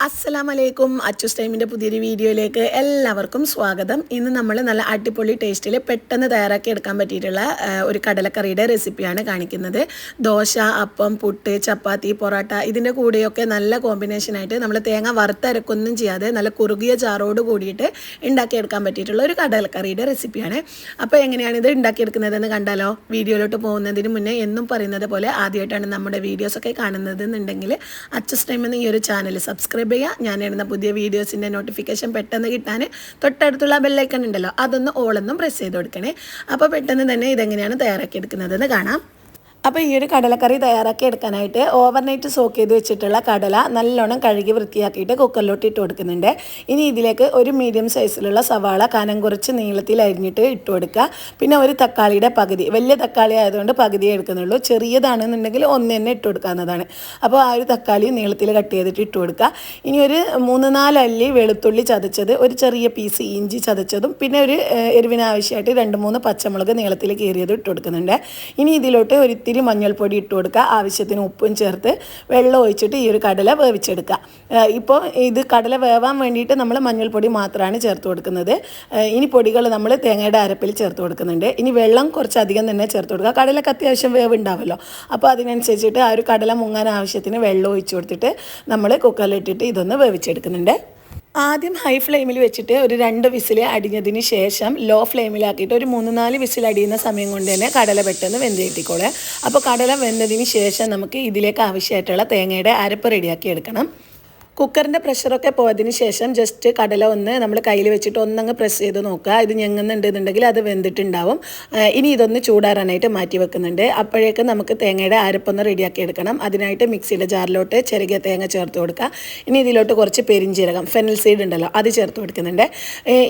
അസ്സലാമലൈക്കും അച്ചൂസ് ടൈമിൻ്റെ പുതിയൊരു വീഡിയോയിലേക്ക് എല്ലാവർക്കും സ്വാഗതം. ഇന്ന് നമ്മൾ നല്ല അടിപൊളി ടേസ്റ്റിൽ പെട്ടെന്ന് തയ്യാറാക്കി എടുക്കാൻ പറ്റിയിട്ടുള്ള ഒരു കടലക്കറിയുടെ റെസിപ്പിയാണ് കാണിക്കുന്നത്. ദോശ, അപ്പം, പുട്ട്, ചപ്പാത്തി, പൊറോട്ട ഇതിൻ്റെ കൂടെയൊക്കെ നല്ല കോമ്പിനേഷനായിട്ട് നമ്മൾ തേങ്ങ വറുത്തരക്കൊന്നും ചെയ്യാതെ നല്ല കുറുകിയ ചാറോട് കൂടിയിട്ട് ഉണ്ടാക്കിയെടുക്കാൻ പറ്റിയിട്ടുള്ള ഒരു കടലക്കറിയുടെ റെസിപ്പിയാണ്. അപ്പോൾ എങ്ങനെയാണ് ഇത് ഉണ്ടാക്കിയെടുക്കുന്നതെന്ന് കണ്ടാലോ? വീഡിയോയിലോട്ട് പോകുന്നതിന് മുന്നേ എന്നും പറയുന്നത് പോലെ ആദ്യമായിട്ടാണ് നമ്മുടെ വീഡിയോസൊക്കെ കാണുന്നത് എന്നുണ്ടെങ്കിൽ അച്ചൂസ് ടൈം എന്ന ഈ ഒരു ചാനൽ സബ്സ്ക്രൈബ് ചെയ്യുക. ഞാൻ ഇടുന്ന പുതിയ വീഡിയോസിൻ്റെ നോട്ടിഫിക്കേഷൻ പെട്ടെന്ന് കിട്ടാൻ തൊട്ടടുത്തുള്ള ബെല്ലൈക്കൺ ഉണ്ടല്ലോ, അതൊന്ന് ഓളൊന്നും പ്രസ് ചെയ്ത് കൊടുക്കണേ. അപ്പോൾ പെട്ടെന്ന് തന്നെ ഇതെങ്ങനെയാണ് തയ്യാറാക്കിയെടുക്കുന്നതെന്ന് കാണാം. അപ്പോൾ ഈ ഒരു കടലക്കറി തയ്യാറാക്കി എടുക്കാനായിട്ട് ഓവർനൈറ്റ് സോക്ക് ചെയ്ത് വെച്ചിട്ടുള്ള കടല നല്ലോണം കഴുകി വൃത്തിയാക്കിയിട്ട് കുക്കറിലോട്ട് ഇട്ട് കൊടുക്കുന്നുണ്ട്. ഇനി ഇതിലേക്ക് ഒരു മീഡിയം സൈസിലുള്ള സവാള കനം കുറച്ച് നീളത്തിൽ അരിഞ്ഞിട്ട് ഇട്ട് കൊടുക്കുക. പിന്നെ ഒരു തക്കാളിയുടെ പകുതി, വലിയ തക്കാളി ആയതുകൊണ്ട് പകുതിയേ എടുക്കുന്നുള്ളൂ, ചെറിയതാണെന്നുണ്ടെങ്കിൽ ഒന്ന് തന്നെ ഇട്ട് കൊടുക്കാവുന്നതാണ്. അപ്പോൾ ആ ഒരു തക്കാളി നീളത്തിൽ കട്ട് ചെയ്തിട്ട് ഇട്ട് കൊടുക്കുക. ഇനി ഒരു 3-4 അല്ലി വെളുത്തുള്ളി ചതച്ചത്, ഒരു ചെറിയ പീസ് ഇഞ്ചി ചതച്ചതും, പിന്നെ ഒരു എരിവിന് ആവശ്യമായിട്ട് 2-3 പച്ചമുളക് നീളത്തിൽ കീറിയത് ഇട്ട് കൊടുക്കുന്നുണ്ട്. ഇനി ഇതിലോട്ട് ഒരിത്തിരി മഞ്ഞൾപ്പൊടി ഇട്ട് കൊടുക്കുക, ആവശ്യത്തിന് ഉപ്പും ചേർത്ത് വെള്ളം ഒഴിച്ചിട്ട് ഈ ഒരു കടല വേവിച്ചെടുക്കുക. ഇപ്പോൾ ഇത് കടല വേവാൻ വേണ്ടിയിട്ട് നമ്മൾ മഞ്ഞൾപ്പൊടി മാത്രമാണ് ചേർത്ത് കൊടുക്കുന്നത്. ഇനി പൊടികൾ നമ്മൾ തേങ്ങയുടെ അരപ്പിൽ ചേർത്ത് കൊടുക്കുന്നുണ്ട്. ഇനി വെള്ളം കുറച്ചധികം തന്നെ ചേർത്ത് കൊടുക്കുക. കടലക്ക് അത്യാവശ്യം വേവ് ഉണ്ടാവുമല്ലോ, അപ്പോൾ അതിനനുസരിച്ചിട്ട് ആ ഒരു കടല മുങ്ങാൻ ആവശ്യത്തിന് വെള്ളം ഒഴിച്ച് കൊടുത്തിട്ട് നമ്മൾ കുക്കറിലിട്ടിട്ട് ഇതൊന്ന് വേവിച്ചെടുക്കുന്നുണ്ട്. ആദ്യം ഹൈ ഫ്ലെയിമിൽ വെച്ചിട്ട് ഒരു 2 വിസിൽ അടിഞ്ഞതിന് ശേഷം ലോ ഫ്ലെയിമിലാക്കിയിട്ട് ഒരു 3-4 വിസിൽ അടിയുന്ന സമയം കൊണ്ട് തന്നെ കടല പെട്ടെന്ന് വെന്ത് കിട്ടിക്കോളെ. അപ്പോൾ കടല വെന്തതിന് ശേഷം നമുക്ക് ഇതിലേക്ക് ആവശ്യമായിട്ടുള്ള തേങ്ങയുടെ അരപ്പ് റെഡിയാക്കി എടുക്കണം. കുക്കറിൻ്റെ പ്രഷറൊക്കെ പോയതിന് ശേഷം ജസ്റ്റ് കടല ഒന്ന് നമ്മൾ കയ്യിൽ വെച്ചിട്ട് ഒന്നങ്ങ് പ്രസ് ചെയ്ത് നോക്കുക. ഇത് ഞെങ്ങുന്നുണ്ടെന്നുണ്ടെങ്കിൽ അത് വെന്തിട്ടുണ്ടാവും. ഇനി ഇതൊന്ന് ചൂടാറാനായിട്ട് മാറ്റി വെക്കുന്നുണ്ട്. അപ്പോഴേക്ക് നമുക്ക് തേങ്ങയുടെ അരപ്പൊന്ന് റെഡിയാക്കി എടുക്കണം. അതിനായിട്ട് മിക്സിയുടെ ജാറിലോട്ട് ചെറുകിയ തേങ്ങ ചേർത്ത് കൊടുക്കുക. ഇനി ഇതിലോട്ട് കുറച്ച് പെരിഞ്ജീരകം, ഫെനൽ സീഡ് ഉണ്ടല്ലോ, അത് ചേർത്ത് കൊടുക്കുന്നുണ്ട്.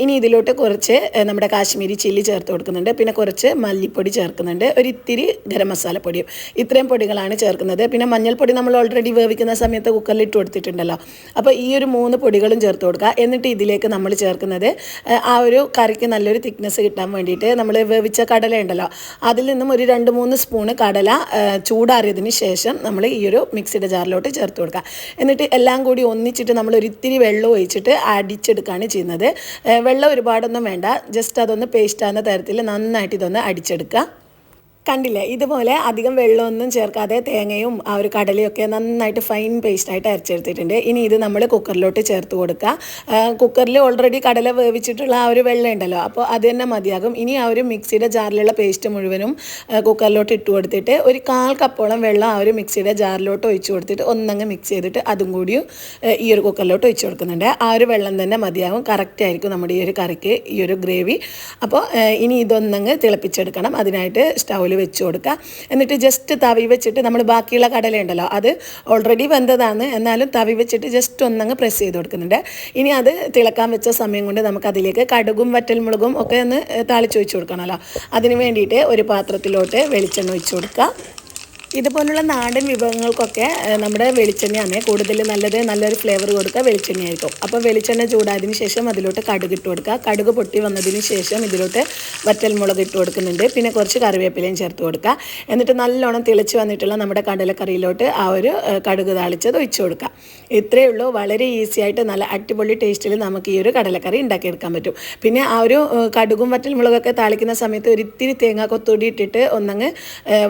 ഇനി ഇതിലോട്ട് കുറച്ച് നമ്മുടെ കാശ്മീരി ചില്ലി ചേർത്ത് കൊടുക്കുന്നുണ്ട്. പിന്നെ കുറച്ച് മല്ലിപ്പൊടി ചേർക്കുന്നുണ്ട്, ഒരു ഇത്തിരി ഗരം മസാലപ്പൊടിയും. ഇത്രയും പൊടികളാണ് ചേർക്കുന്നത്. പിന്നെ മഞ്ഞൾപ്പൊടി നമ്മൾ ഓൾറെഡി വേവിക്കുന്ന സമയത്ത് കുക്കറിൽ ഇട്ട് കൊടുത്തിട്ടുണ്ടല്ലോ. അപ്പോൾ ഈ ഒരു 3 പൊടികളും ചേർത്ത് കൊടുക്കുക. എന്നിട്ട് ഇതിലേക്ക് നമ്മൾ ചേർക്കുന്നത് ആ ഒരു കറിക്ക് നല്ലൊരു തിക്നെസ് കിട്ടാൻ വേണ്ടിയിട്ട് നമ്മൾ വേവിച്ച കടല ഉണ്ടല്ലോ, അതിൽ നിന്നും ഒരു 2-3 സ്പൂണ് കടല ചൂടാറിയതിന് ശേഷം നമ്മൾ ഈ ഒരു മിക്സിയുടെ ജാറിലോട്ട് ചേർത്ത് കൊടുക്കുക. എന്നിട്ട് എല്ലാം കൂടി ഒന്നിച്ചിട്ട് നമ്മൾ ഒരിത്തിരി വെള്ളം ഒഴിച്ചിട്ട് അടിച്ചെടുക്കുകയാണ് ചെയ്യുന്നത്. വെള്ളം ഒരുപാടൊന്നും വേണ്ട, ജസ്റ്റ് അതൊന്ന് പേസ്റ്റ് ആകുന്ന തരത്തിൽ നന്നായിട്ട് ഇതൊന്ന് അടിച്ചെടുക്കുക. കണ്ടില്ലേ, ഇതുപോലെ അധികം വെള്ളമൊന്നും ചേർക്കാതെ തേങ്ങയും ആ ഒരു കടലയൊക്കെ നന്നായിട്ട് ഫൈൻ പേസ്റ്റായിട്ട് അരച്ചെടുത്തിട്ടുണ്ട്. ഇനി ഇത് നമ്മൾ കുക്കറിലോട്ട് ചേർത്ത് കൊടുക്കുക. കുക്കറിൽ ഓൾറെഡി കടല വേവിച്ചിട്ടുള്ള ആ ഒരു വെള്ളം ഉണ്ടല്ലോ, അപ്പോൾ അത് തന്നെ മതിയാകും. ഇനി ആ ഒരു മിക്സിയുടെ ജാറിലുള്ള പേസ്റ്റ് മുഴുവനും കുക്കറിലോട്ട് ഇട്ട് കൊടുത്തിട്ട് ഒരു 1/4 കപ്പോളം വെള്ളം ആ ഒരു മിക്സിയുടെ ജാറിലോട്ട് ഒഴിച്ച് കൊടുത്തിട്ട് ഒന്നങ്ങ് മിക്സ് ചെയ്തിട്ട് അതും കൂടിയും ഈ ഒരു കുക്കറിലോട്ട് ഒഴിച്ച് കൊടുക്കുന്നുണ്ട്. ആ ഒരു വെള്ളം തന്നെ മതിയാകും, കറക്റ്റ് ആയിരിക്കും നമ്മുടെ ഈ ഒരു കറിക്ക് ഈ ഒരു ഗ്രേവി. അപ്പോൾ ഇനി ഇതൊന്നങ്ങ് തിളപ്പിച്ചെടുക്കണം. അതിനായിട്ട് സ്റ്റൗവിൽ വെച്ച് കൊടുക്കുക. എന്നിട്ട് ജസ്റ്റ് തവി വെച്ചിട്ട് നമ്മൾ ബാക്കിയുള്ള കടലയുണ്ടല്ലോ, അത് ഓൾറെഡി വെന്തതാണ്, എന്നാലും തവി വെച്ചിട്ട് ജസ്റ്റ് ഒന്നങ്ങ് പ്രസ് ചെയ്ത് കൊടുക്കുന്നുണ്ട്. ഇനി അത് തിളക്കാൻ വെച്ച സമയം കൊണ്ട് നമുക്ക് അതിലേക്ക് കടുകും വറ്റൽമുളകും ഒക്കെ ഒന്ന് താളിച്ചൊഴിച്ച് കൊടുക്കണമല്ലോ. അതിന് വേണ്ടിയിട്ട് ഒരു പാത്രത്തിലോട്ട് വെളിച്ചെണ്ണ ഒഴിച്ച് കൊടുക്കുക. ഇതുപോലുള്ള നാടൻ വിഭവങ്ങൾക്കൊക്കെ നമ്മുടെ വെളിച്ചെണ്ണയാണ് കൂടുതൽ നല്ലത്. നല്ലൊരു ഫ്ലേവർ കൊടുക്കുക വെളിച്ചെണ്ണയായിരിക്കും. അപ്പോൾ വെളിച്ചെണ്ണ ചൂടായതിന് ശേഷം അതിലോട്ട് കടുക് ഇട്ട് കൊടുക്കുക. കടുക് പൊട്ടി വന്നതിന് ശേഷം ഇതിലോട്ട് വറ്റൽമുളക് ഇട്ട് കൊടുക്കുന്നുണ്ട്. പിന്നെ കുറച്ച് കറിവേപ്പിലയും ചേർത്ത് കൊടുക്കുക. എന്നിട്ട് നല്ലോണം തിളച്ച് വന്നിട്ടുള്ള നമ്മുടെ കടലക്കറിയിലോട്ട് ആ ഒരു കടുക് താളിച്ചത് ഒഴിച്ച് കൊടുക്കുക. ഇത്രയേ ഉള്ളൂ. വളരെ ഈസി ആയിട്ട് നല്ല അടിപൊളി ടേസ്റ്റിൽ നമുക്ക് ഈ ഒരു കടലക്കറി ഉണ്ടാക്കിയെടുക്കാൻ പറ്റും. പിന്നെ ആ ഒരു കടുകും വറ്റൽമുളകൊക്കെ താളിക്കുന്ന സമയത്ത് ഒരിത്തിരി തേങ്ങ കൊത്തൂടി ഇട്ടിട്ട് ഒന്നങ്ങ്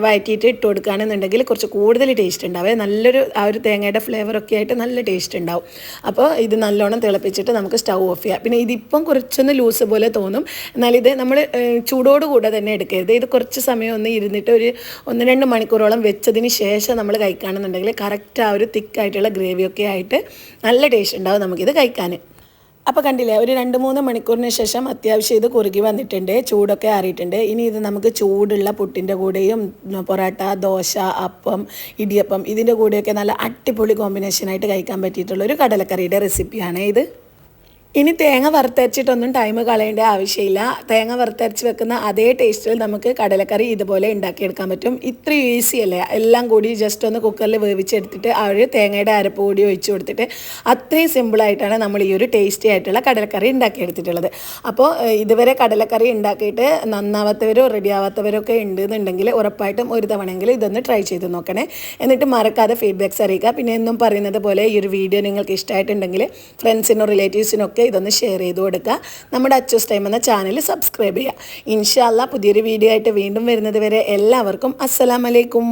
വഴറ്റിയിട്ട് ഇട്ട് കൊടുക്കുകയാണ് ണ്ടെങ്കിൽ കുറച്ച് കൂടുതൽ ടേസ്റ്റ് ഉണ്ടാവേ. നല്ലൊരു ആ ഒരു തേങ്ങയുടെ ഫ്ലേവറൊക്കെ ആയിട്ട് നല്ല ടേസ്റ്റ് ഉണ്ടാവും. അപ്പോൾ ഇത് നല്ലോണം തിളപ്പിച്ചിട്ട് നമുക്ക് സ്റ്റൗ ഓഫ് ചെയ്യാം. പിന്നെ ഇതിപ്പം കുറച്ചൊന്ന് ലൂസ് പോലെ തോന്നും, എന്നാൽ ഇത് നമ്മൾ ചൂടോടുകൂടെ തന്നെ എടുക്കരുത്. ഇത് കുറച്ച് സമയം ഒന്ന് ഇരുന്നിട്ട് ഒരു 1-2 മണിക്കൂറോളം വെച്ചതിന് ശേഷം നമ്മൾ കഴിക്കുകയാണെന്നുണ്ടെങ്കിൽ കറക്റ്റ് ആ ഒരു തിക്കായിട്ടുള്ള ഗ്രേവിയൊക്കെ ആയിട്ട് നല്ല ടേസ്റ്റ് ഉണ്ടാവും നമുക്കിത് കഴിക്കാൻ. അപ്പോൾ കണ്ടില്ലേ, ഒരു 2-3 മണിക്കൂറിന് ശേഷം അത്യാവശ്യം ഇത് കുറുകി വന്നിട്ടുണ്ട്, ചൂടൊക്കെ ആറിയിട്ടുണ്ട്. ഇനി ഇത് നമുക്ക് ചൂടുള്ള പുട്ടിൻ്റെ കൂടെയും പൊറോട്ട, ദോശ, അപ്പം, ഇടിയപ്പം ഇതിൻ്റെ കൂടെയൊക്കെ നല്ല അടിപൊളി കോമ്പിനേഷനായിട്ട് കഴിക്കാൻ പറ്റിയിട്ടുള്ളൊരു കടലക്കറിയുടെ റെസിപ്പിയാണ് ഇത്. ഇനി തേങ്ങ വറുത്തരച്ചിട്ടൊന്നും ടൈം കളയേണ്ട ആവശ്യമില്ല. തേങ്ങ വറുത്തരച്ച് വെക്കുന്ന അതേ ടേസ്റ്റിൽ നമുക്ക് കടലക്കറി ഇതുപോലെ ഉണ്ടാക്കിയെടുക്കാൻ പറ്റും. ഇത്ര ഈസി അല്ലേ? എല്ലാം കൂടി ജസ്റ്റ് ഒന്ന് കുക്കറിൽ വേവിച്ചെടുത്തിട്ട് ആ ഒരു തേങ്ങയുടെ അരപ്പ് കൂടി ഒഴിച്ച് കൊടുത്തിട്ട് അത്രയും സിമ്പിളായിട്ടാണ് നമ്മൾ ഈ ഒരു ടേസ്റ്റി ആയിട്ടുള്ള കടലക്കറി ഉണ്ടാക്കിയെടുത്തിട്ടുള്ളത്. അപ്പോൾ ഇതുവരെ കടലക്കറി ഉണ്ടാക്കിയിട്ട് നന്നാവാത്തവരോ റെഡി ആവാത്തവരോ ഒക്കെ ഉണ്ടെന്നുണ്ടെങ്കിൽ ഉറപ്പായിട്ടും ഒരു തവണയെങ്കിലും ഇതൊന്ന് ട്രൈ ചെയ്ത് നോക്കണേ. എന്നിട്ട് മറക്കാതെ ഫീഡ്ബാക്ക്സ് അറിയിക്കുക. പിന്നെ എന്നും പറയുന്നത് പോലെ ഈ ഒരു വീഡിയോ നിങ്ങൾക്ക് ഇഷ്ടമായിട്ടുണ്ടെങ്കിൽ ഫ്രണ്ട്സിനോ റിലേറ്റീവ്സിനൊക്കെ ഇതൊന്ന് ഷെയർ ചെയ്ത് കൊടുക്കുക. നമ്മുടെ അച്ചൂസ് ടൈം എന്ന ചാനൽ സബ്സ്ക്രൈബ് ചെയ്യുക. ഇൻഷാ അല്ലാഹ് പുതിയൊരു വീഡിയോ ആയിട്ട് വീണ്ടും വരുന്നത് വരെ എല്ലാവർക്കും അസ്സലാമു അലൈക്കും.